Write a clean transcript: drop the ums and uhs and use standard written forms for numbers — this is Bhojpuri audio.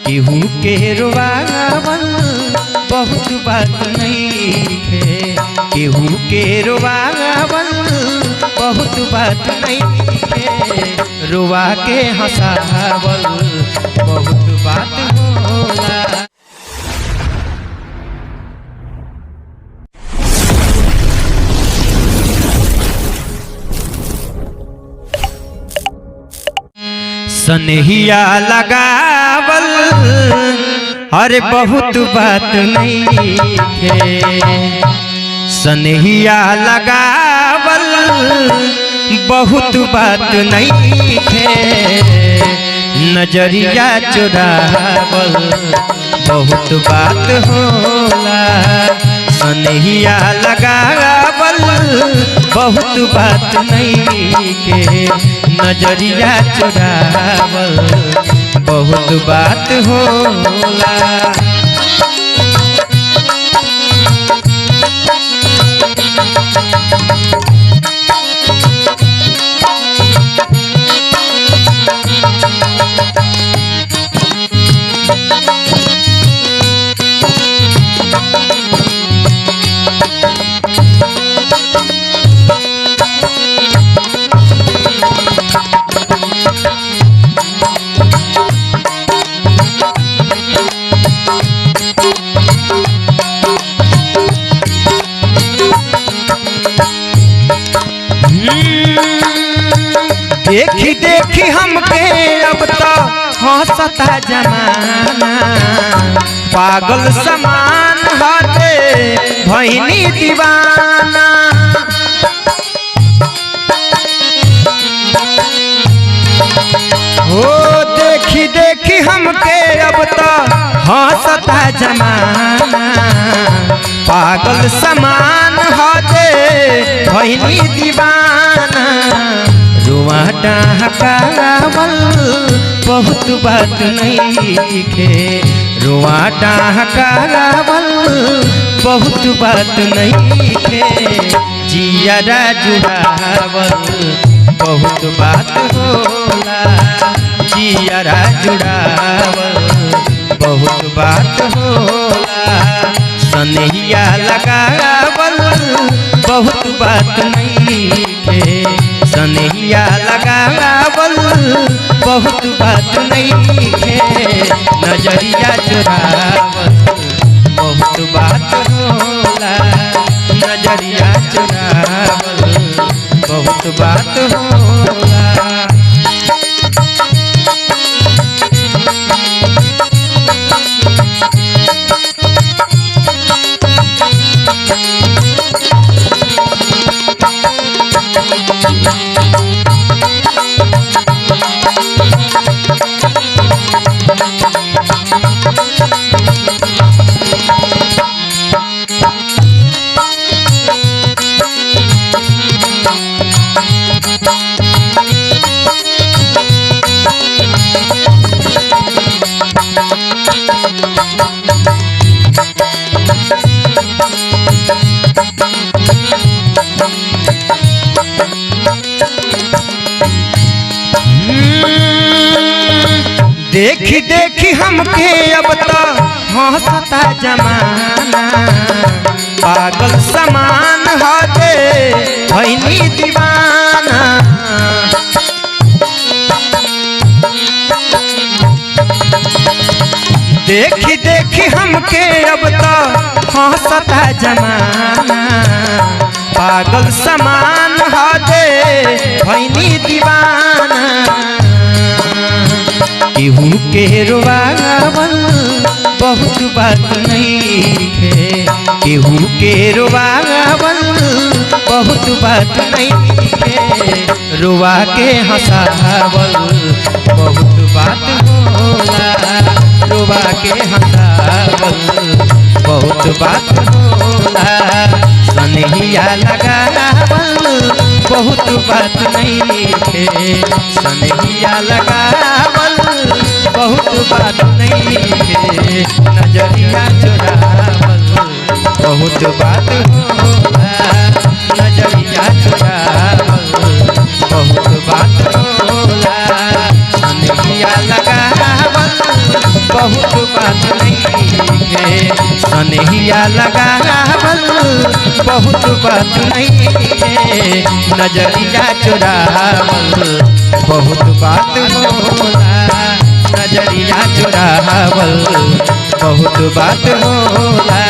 केहू के रोवावल बहुत बात नहीं है, केहू के रोवावल बहुत बात नहीं है, रोवा के हंसावल बहुत बात होला। सनहिया लगावल अरे बहुत बात नहीं है, सनहिया लगावल बहुत बात नहीं है, नजरिया चुरावल बहुत बात होला। सनहिया लगावल बहुत बात नहीं के, नजरिया चुरावल बहुत बात होला। देखी देखी हमके अब तो हंसता जमाना, पागल समान होते भइनी दीवाना। हो देखी देखी हमके अब तो हंसता जमाना, पागल समान होते भइनी दीवाना। रुआ डहकावल बहुत बात नहीं है, रुआ डहकावल बहुत बात नहीं है, जियरा जुड़ावल बहुत बात होला। जियरा जुड़ावल बहुत बात होला। सनहिया लगावल बहुत बात नहीं है, सनहिया लगावल बहुत बात नहीं है, नजरिया चुरावल बहुत बात होला। नजरिया चुरावल बहुत बात होला। देखी देखी हमके अब तो हंसता जमाना, पागल समान होते भइनी दीवाना। देखी देखी हमके अब तो हंसता जमाना, पागल समान होते भइनी दीवाना। केहू के रोवावल बहुत बात नहीं है, केहू के रोवावल बहुत बात नहीं है, रोवा के हंसावल बहुत बात होला। रोवा के हंसावल बहुत बात होला। सनहिया लगावल बहुत बात नहीं है, सनहिया लगावल बहुत बात नहीं है, नजरिया चुरावल बहुत बात होला। नजरिया चुरावल बहुत बात होला। सनहिया लगावल बहुत बात नहीं है। सनहिया लगावल बहुत बात नहीं है। नजरिया चुरावल बहुत बात होला। नजरिया चुरावल बहुत बात होला।